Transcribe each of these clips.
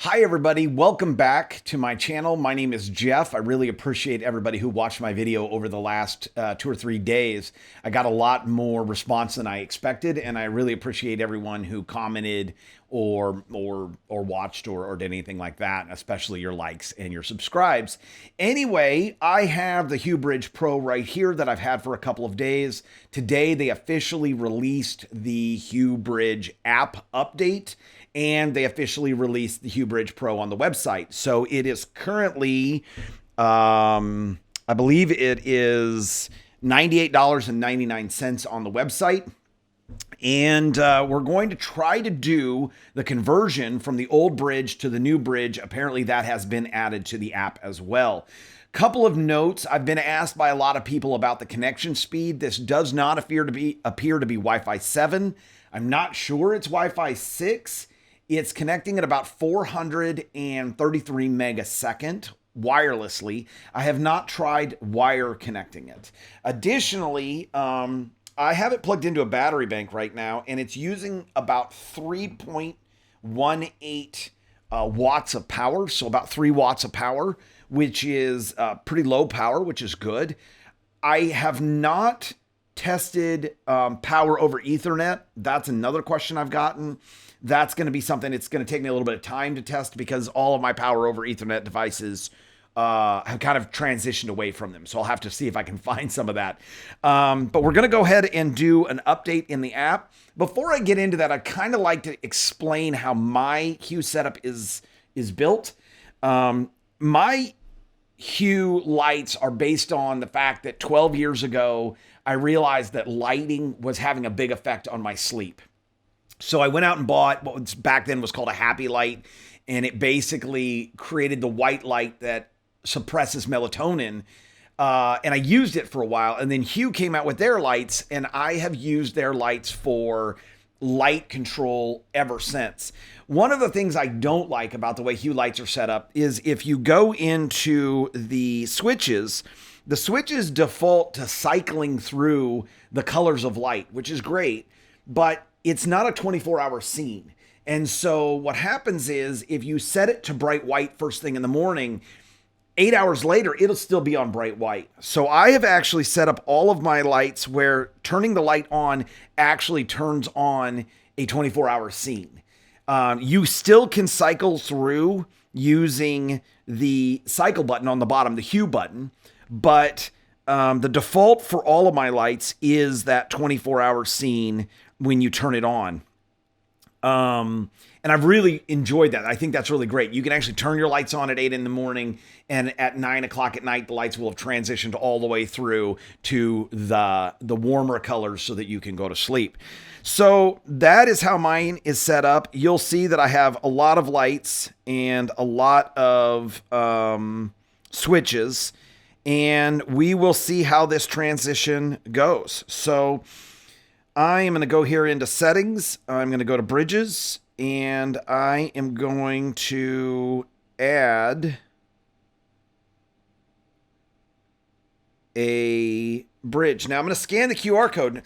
Hi, everybody. Welcome back to my channel. My name is Jeff. I really appreciate everybody who watched my video over the last 2 or 3 days. I got a lot more response than I expected, and I really appreciate everyone who commented or watched or did anything like that, especially your likes and your subscribes. Anyway, I have the Hue Bridge Pro right here that I've had for a couple of days. Today, they officially released the Hue Bridge app update, and they officially released the Hue Bridge Pro on the website. So it is currently, I believe it is $98.99 on the website. And we're going to try to do the conversion from the old bridge to the new bridge. Apparently, that has been added to the app as well. Couple of notes. I've been asked by a lot of people about the connection speed. This does not appear to be Wi-Fi 7. I'm not sure it's Wi-Fi 6. It's connecting at about 433 megasecond wirelessly. I have not tried wire connecting it. Additionally, I have it plugged into a battery bank right now, and it's using about 3.18 watts of power, so about 3 watts of power, which is pretty low power, which is good. I have not tested power over Ethernet. That's another question I've gotten. That's going to be something it's going to take me a little bit of time to test because all of my power over Ethernet devices have kind of transitioned away from them. So I'll have to see if I can find some of that. But we're going to go ahead and do an update in the app. Before I get into that, I'd kind of like to explain how my Hue setup is built. My Hue lights are based on the fact that 12 years ago, I realized that lighting was having a big effect on my sleep. So I went out and bought what was back then was called a happy light, and it basically created the white light that suppresses melatonin. And I used it for a while, and then Hue came out with their lights, and I have used their lights for light control ever since. One of the things I don't like about the way Hue lights are set up is if you go into the switches default to cycling through the colors of light, which is great, but it's not a 24-hour scene. And so what happens is if you set it to bright white first thing in the morning, 8 hours later, it'll still be on bright white. So I have actually set up all of my lights where turning the light on actually turns on a 24-hour scene. You still can cycle through using the cycle button on the bottom, the Hue button, but the default for all of my lights is that 24-hour scene when you turn it on. And I've really enjoyed that. I think that's really great. You can actually turn your lights on at 8 in the morning, and at 9 o'clock at night, the lights will have transitioned all the way through to the warmer colors so that you can go to sleep. So that is how mine is set up. You'll see that I have a lot of lights and a lot of switches, and we will see how this transition goes. So I am going to go here into settings. I'm going to go to bridges, and I am going to add a bridge. Now I'm going to scan the QR code.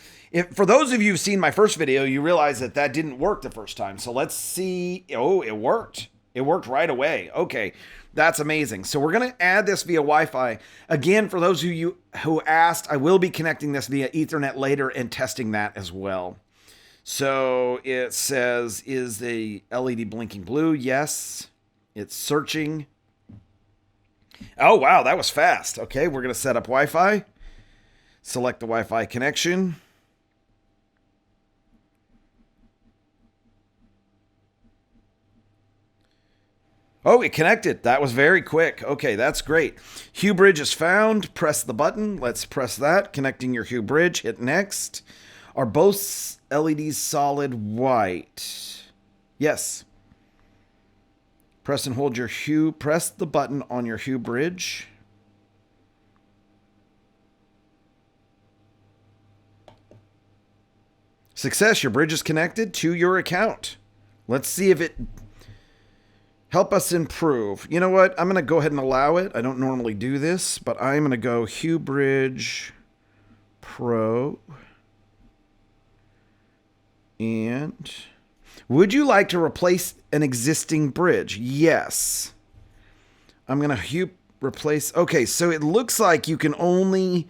For those of you who've seen my first video, you realize that didn't work the first time. So let's see. Oh, it worked. It worked right away. Okay, that's amazing. So we're going to add this via Wi-Fi. Again, for those of you who asked, I will be connecting this via Ethernet later and testing that as well. So it says, is the LED blinking blue? Yes. It's searching. Oh, wow, that was fast. Okay, we're going to set up Wi-Fi. Select the Wi-Fi connection. Oh, it connected. That was very quick. Okay, that's great. Hue Bridge is found. Press the button. Let's press that. Connecting your Hue Bridge. Hit next. Are both LEDs solid white? Yes. Press and hold your Hue. Press the button on your Hue Bridge. Success. Your bridge is connected to your account. Let's see if it help us improve. You know what? I'm going to go ahead and allow it. I don't normally do this, but I'm going to go Hue Bridge Pro. And Would you like to replace an existing bridge? Yes. I'm going to replace. Okay, so it looks like you can only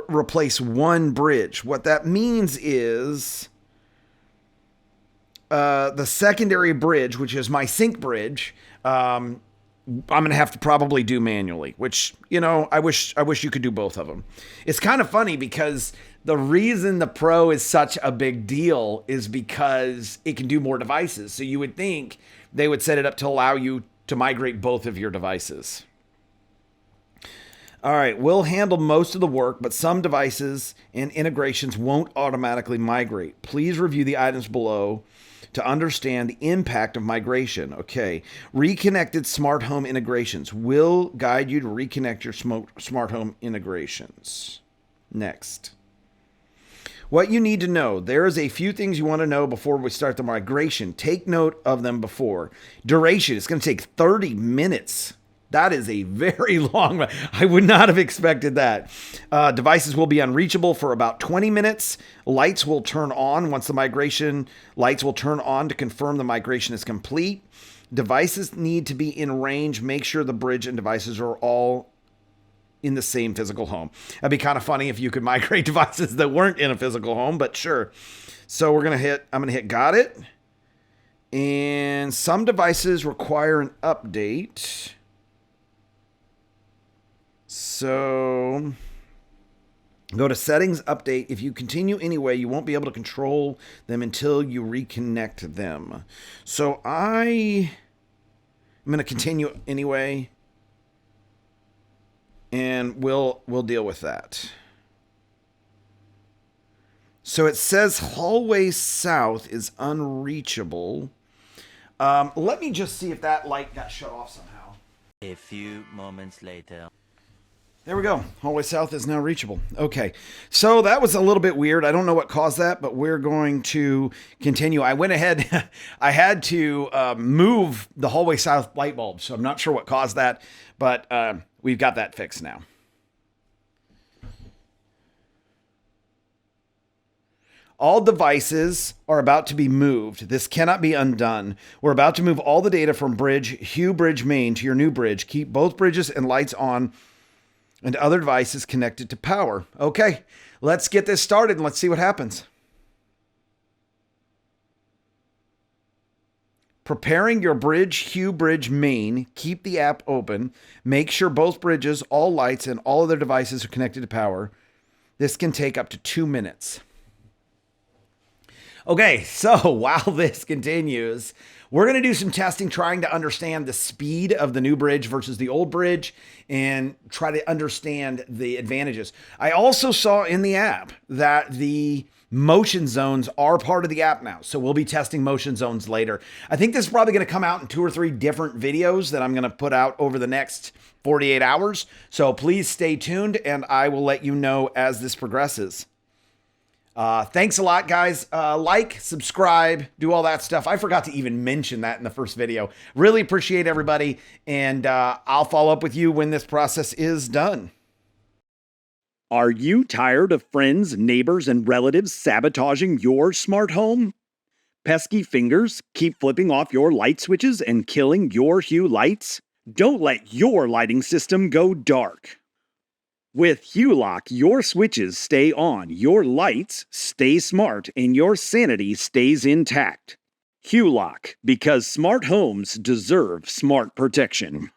replace one bridge. What that means is the secondary bridge, which is my sync bridge, I'm going to have to probably do manually, which, you know, I wish you could do both of them. It's kind of funny because the reason the Pro is such a big deal is because it can do more devices. So you would think they would set it up to allow you to migrate both of your devices. All right, we'll handle most of the work, but some devices and integrations won't automatically migrate. Please review the items below to understand the impact of migration. Okay, reconnected smart home integrations will guide you to reconnect your smart home integrations. Next. What you need to know. There is a few things you want to know before we start the migration. Take note of them before. Duration. It's going to take 30 minutes. That is a very long. I would not have expected that. Devices will be unreachable for about 20 minutes. Lights will turn on once the migration. Lights will turn on to confirm the migration is complete. Devices need to be in range. Make sure the bridge and devices are all in the same physical home. That'd be kind of funny if you could migrate devices that weren't in a physical home, but sure. So I'm going to hit got it. And some devices require an update. So go to settings, update. If you continue anyway, you won't be able to control them until you reconnect them. So I'm going to continue anyway. And we'll deal with that. So it says hallway south is unreachable. Let me just see if that light got shut off somehow. A few moments later. There we go. Hallway south is now reachable. Okay. So that was a little bit weird. I don't know what caused that, but we're going to continue. I went ahead. I had to move the hallway south light bulb. So I'm not sure what caused that, but we've got that fixed now. All devices are about to be moved. This cannot be undone. We're about to move all the data from Hue Bridge main to your new bridge. Keep both bridges and lights on and other devices connected to power. Okay, let's get this started and let's see what happens. Preparing your Hue Bridge main. Keep the app open. Make sure both bridges, all lights, and all other devices are connected to power. This can take up to 2 minutes. Okay, so while this continues, we're going to do some testing trying to understand the speed of the new bridge versus the old bridge and try to understand the advantages. I also saw in the app that the motion zones are part of the app now. So we'll be testing motion zones later. I think this is probably going to come out in 2 or 3 different videos that I'm going to put out over the next 48 hours. So please stay tuned and I will let you know as this progresses. Thanks a lot, guys. Like, subscribe, do all that stuff. I forgot to even mention that in the first video. Really appreciate everybody. And I'll follow up with you when this process is done. Are you tired of friends, neighbors, and relatives sabotaging your smart home? Pesky fingers keep flipping off your light switches and killing your Hue lights? Don't let your lighting system go dark. With Hue Lock, your switches stay on, your lights stay smart, and your sanity stays intact. Hue Lock, because smart homes deserve smart protection.